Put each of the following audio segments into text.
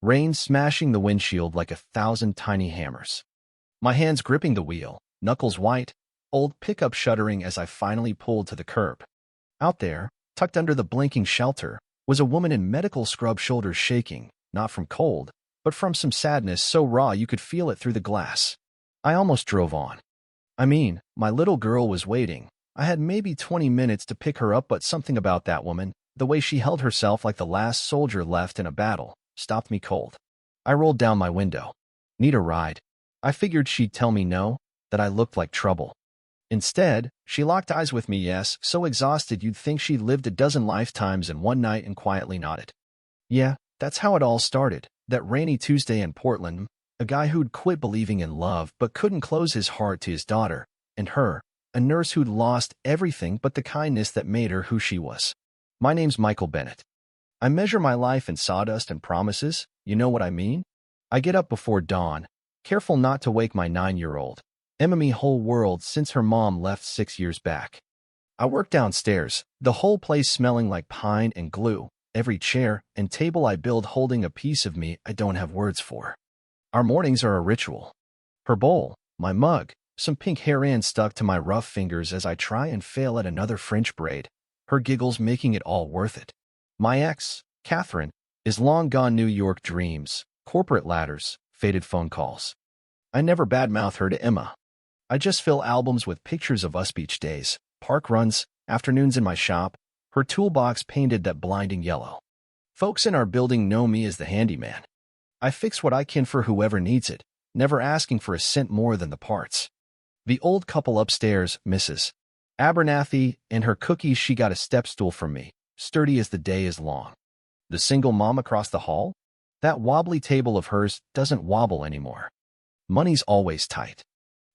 rain smashing the windshield like 1,000 tiny hammers. My hands gripping the wheel, knuckles white, old pickup shuddering as I finally pulled to the curb. Out there, tucked under the blinking shelter, was a woman in medical scrub, shoulders shaking, not from cold, but from some sadness so raw you could feel it through the glass. I almost drove on. I mean, my little girl was waiting. I had maybe 20 minutes to pick her up, but something about that woman, the way she held herself like the last soldier left in a battle, stopped me cold. I rolled down my window. Need a ride? I figured she'd tell me no, that I looked like trouble. Instead, she locked eyes with me, yes, so exhausted you'd think she'd lived a dozen lifetimes in one night, and quietly nodded. Yeah, that's how it all started, that rainy Tuesday in Portland. A guy who'd quit believing in love but couldn't close his heart to his daughter, and her, a nurse who'd lost everything but the kindness that made her who she was. My name's Michael Bennett. I measure my life in sawdust and promises, you know what I mean? I get up before dawn, careful not to wake my 9-year-old, Emma whole world since her mom left 6 years back. I work downstairs, the whole place smelling like pine and glue, every chair and table I build holding a piece of me I don't have words for. Our mornings are a ritual. Her bowl, my mug, some pink hair ends stuck to my rough fingers as I try and fail at another French braid, her giggles making it all worth it. My ex, Catherine, is long gone. New York dreams, corporate ladders, faded phone calls. I never badmouth her to Emma. I just fill albums with pictures of us, beach days, park runs, afternoons in my shop, her toolbox painted that blinding yellow. Folks in our building know me as the handyman. I fix what I can for whoever needs it, never asking for a cent more than the parts. The old couple upstairs, Mrs. Abernathy, and her cookies, she got a step stool from me, sturdy as the day is long. The single mom across the hall? That wobbly table of hers doesn't wobble anymore. Money's always tight.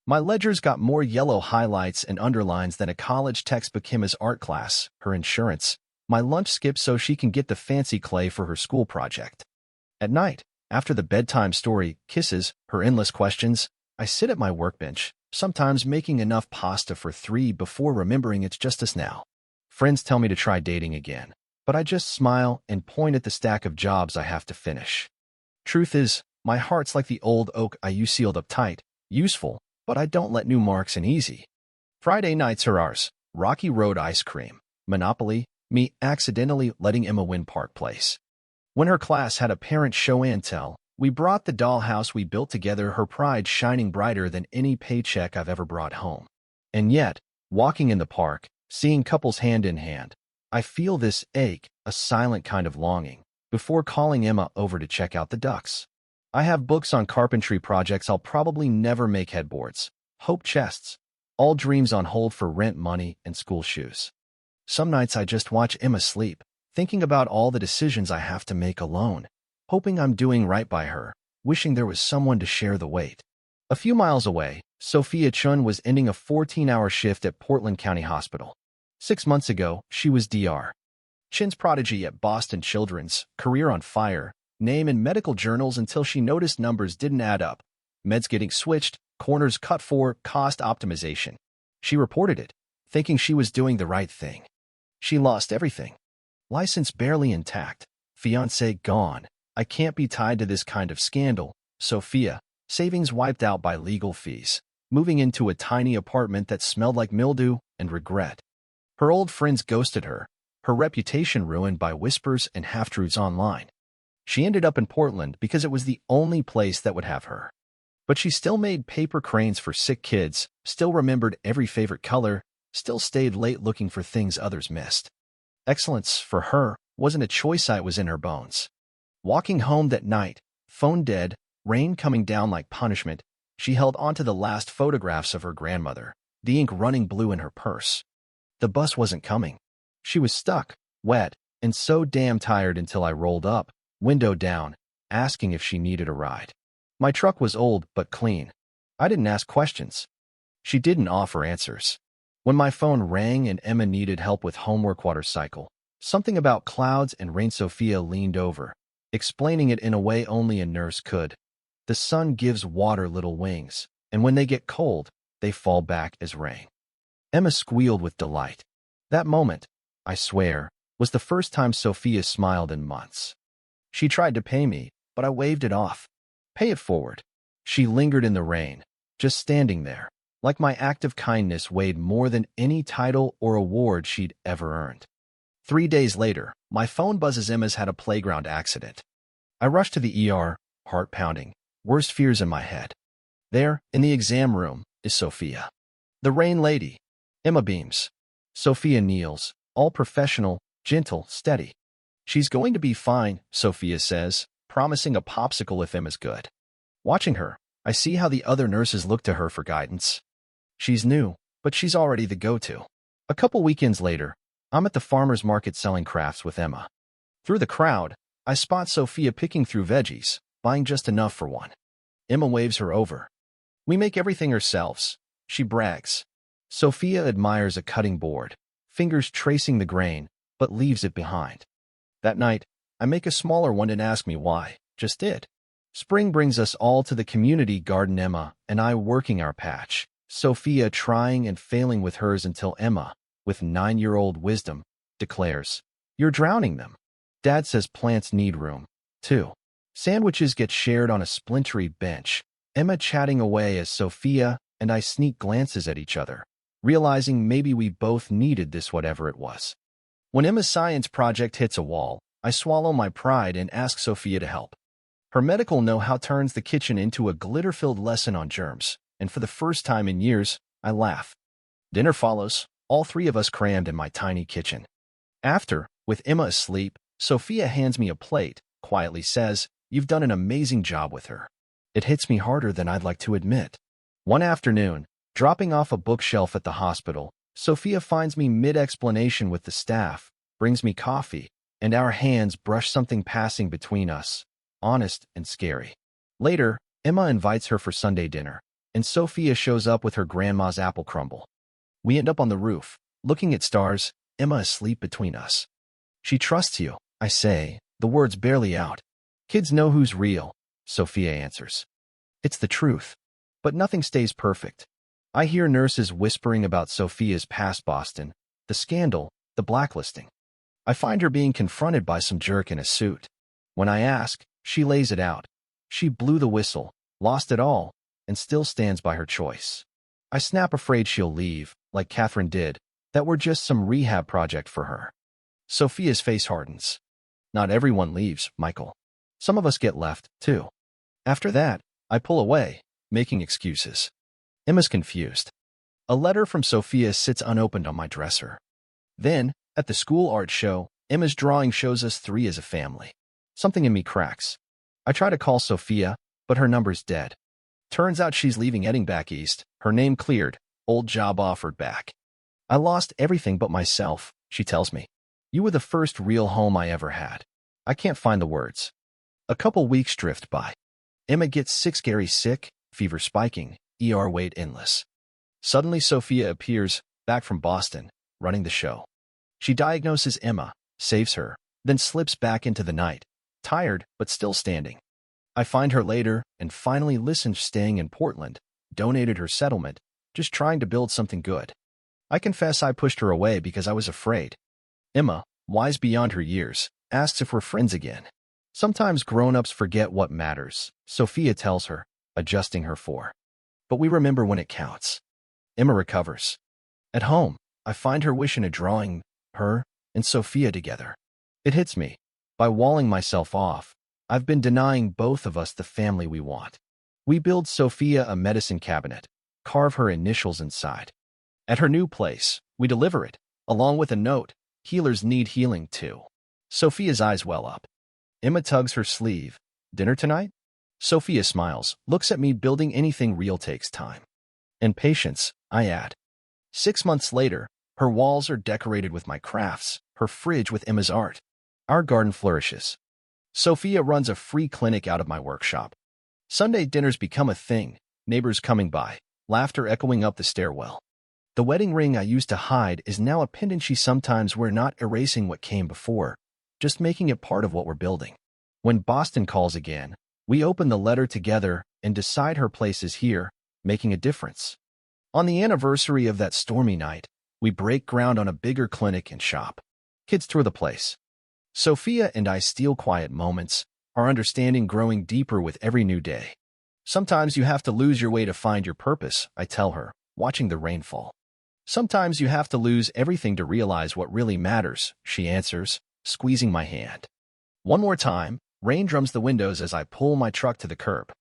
My ledger's got more yellow highlights and underlines than a college textbook in Emma's art class, her insurance, my lunch skip so she can get the fancy clay for her school project. At night, after the bedtime story, kisses, her endless questions, I sit at my workbench, sometimes making enough pasta for 3 before remembering it's just us now. Friends tell me to try dating again, but I just smile and point at the stack of jobs I have to finish. Truth is, my heart's like the old oak I use, sealed up tight, useful, but I don't let new marks in easy. Friday nights are ours, Rocky Road ice cream, Monopoly, me accidentally letting Emma win Park Place. When her class had a parent show and tell, we brought the dollhouse we built together, her pride shining brighter than any paycheck I've ever brought home. And yet, walking in the park, seeing couples hand in hand, I feel this ache, a silent kind of longing, before calling Emma over to check out the ducks. I have books on carpentry projects I'll probably never make, headboards, hope chests, all dreams on hold for rent money and school shoes. Some nights I just watch Emma sleep, thinking about all the decisions I have to make alone, hoping I'm doing right by her, wishing there was someone to share the weight. A few miles away, Sophia Chun was ending a 14-hour shift at Portland County Hospital. 6 months ago, she was Dr. Chin's prodigy at Boston Children's, career on fire, name in medical journals until she noticed numbers didn't add up, meds getting switched, corners cut for cost optimization. She reported it, thinking she was doing the right thing. She lost everything. License barely intact, fiancé gone. I can't be tied to this kind of scandal, Sophia. Savings wiped out by legal fees, moving into a tiny apartment that smelled like mildew and regret. Her old friends ghosted her, her reputation ruined by whispers and half-truths online. She ended up in Portland because it was the only place that would have her. But she still made paper cranes for sick kids, still remembered every favorite color, still stayed late looking for things others missed. Excellence, for her, wasn't a choice, it was in her bones. Walking home that night, phone dead, rain coming down like punishment, she held onto the last photographs of her grandmother, the ink running blue in her purse. The bus wasn't coming. She was stuck, wet, and so damn tired until I rolled up, window down, asking if she needed a ride. My truck was old but clean. I didn't ask questions. She didn't offer answers. When my phone rang and Emma needed help with homework water cycle, something about clouds and rain, Sophia leaned over, explaining it in a way only a nurse could. The sun gives water little wings, and when they get cold, they fall back as rain. Emma squealed with delight. That moment, I swear, was the first time Sophia smiled in months. She tried to pay me, but I waved it off. Pay it forward. She lingered in the rain, just standing there, like my act of kindness weighed more than any title or award she'd ever earned. 3 days later, my phone buzzes. Emma's had a playground accident. I rush to the ER, heart pounding, worst fears in my head. There, in the exam room, is Sophia. The rain lady. Emma beams. Sophia kneels, all professional, gentle, steady. She's going to be fine, Sophia says, promising a popsicle if Emma's good. Watching her, I see how the other nurses look to her for guidance. She's new, but she's already the go-to. A couple weekends later, I'm at the farmer's market selling crafts with Emma. Through the crowd, I spot Sophia picking through veggies, buying just enough for one. Emma waves her over. We make everything ourselves, she brags. Sophia admires a cutting board, fingers tracing the grain, but leaves it behind. That night, I make a smaller one and ask me why. Just did. Spring brings us all to the community garden. Emma and I working our patch, Sophia trying and failing with hers until Emma, with 9-year-old wisdom, declares, "You're drowning them." Dad says plants need room, too. Sandwiches get shared on a splintery bench, Emma chatting away as Sophia and I sneak glances at each other, realizing maybe we both needed this whatever it was. When Emma's science project hits a wall, I swallow my pride and ask Sophia to help. Her medical know-how turns the kitchen into a glitter-filled lesson on germs, and for the first time in years, I laugh. Dinner follows, all three of us crammed in my tiny kitchen. After, with Emma asleep, Sophia hands me a plate, quietly says, "You've done an amazing job with her." It hits me harder than I'd like to admit. One afternoon, dropping off a bookshelf at the hospital, Sophia finds me mid-explanation with the staff, brings me coffee, and our hands brush something passing between us, honest and scary. Later, Emma invites her for Sunday dinner, and Sophia shows up with her grandma's apple crumble. We end up on the roof, looking at stars, Emma asleep between us. "She trusts you," I say, the words barely out. "Kids know who's real," Sophia answers. It's the truth. But nothing stays perfect. I hear nurses whispering about Sophia's past Boston, the scandal, the blacklisting. I find her being confronted by some jerk in a suit. When I ask, she lays it out. She blew the whistle, lost it all, and still stands by her choice. I snap, afraid she'll leave, like Catherine did, that we're just some rehab project for her. Sophia's face hardens. Not everyone leaves, Michael. Some of us get left, too. After that, I pull away, making excuses. Emma's confused. A letter from Sophia sits unopened on my dresser. Then, at the school art show, Emma's drawing shows us three as a family. Something in me cracks. I try to call Sophia, but her number's dead. Turns out she's leaving, heading back east, her name cleared, old job offered back. "I lost everything but myself," she tells me. "You were the first real home I ever had." I can't find the words. A couple weeks drift by. Emma gets sick, scary sick, fever spiking, ER wait endless. Suddenly Sophia appears, back from Boston, running the show. She diagnoses Emma, saves her, then slips back into the night, tired but still standing. I find her later and finally listen, staying in Portland, donated her settlement, just trying to build something good. I confess I pushed her away because I was afraid. Emma, wise beyond her years, asks if we're friends again. Sometimes grown-ups forget what matters, Sophia tells her, adjusting her for. But we remember when it counts. Emma recovers. At home, I find her wishing a drawing, her and Sophia together. It hits me. By walling myself off, I've been denying both of us the family we want. We build Sophia a medicine cabinet, carve her initials inside. At her new place, we deliver it, along with a note, "Healers need healing too." Sophia's eyes well up. Emma tugs her sleeve. "Dinner tonight?" Sophia smiles, looks at me. Building anything real takes time. And patience, I add. 6 months later, her walls are decorated with my crafts, her fridge with Emma's art. Our garden flourishes. Sophia runs a free clinic out of my workshop. Sunday dinners become a thing, neighbors coming by, laughter echoing up the stairwell. The wedding ring I used to hide is now a pendant she sometimes wears, not erasing what came before, just making it part of what we're building. When Boston calls again, we open the letter together and decide her place is here, making a difference. On the anniversary of that stormy night, we break ground on a bigger clinic and shop. Kids tour the place. Sophia and I steal quiet moments, our understanding growing deeper with every new day. Sometimes you have to lose your way to find your purpose, I tell her, watching the rain fall. Sometimes you have to lose everything to realize what really matters, she answers, squeezing my hand. One more time, rain drums the windows as I pull my truck to the curb.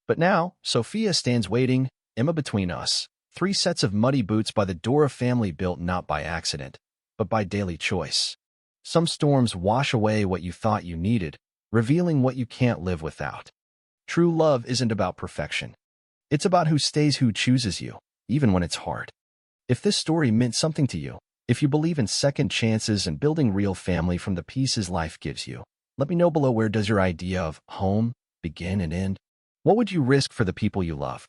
But now, Sophia stands waiting, Emma between us, 3 sets of muddy boots by the door, a family built not by accident, but by daily choice. Some storms wash away what you thought you needed, revealing what you can't live without. True love isn't about perfection. It's about who stays, who chooses you, even when it's hard. If this story meant something to you, if you believe in second chances and building real family from the pieces life gives you, let me know below. Where does your idea of home begin and end? What would you risk for the people you love?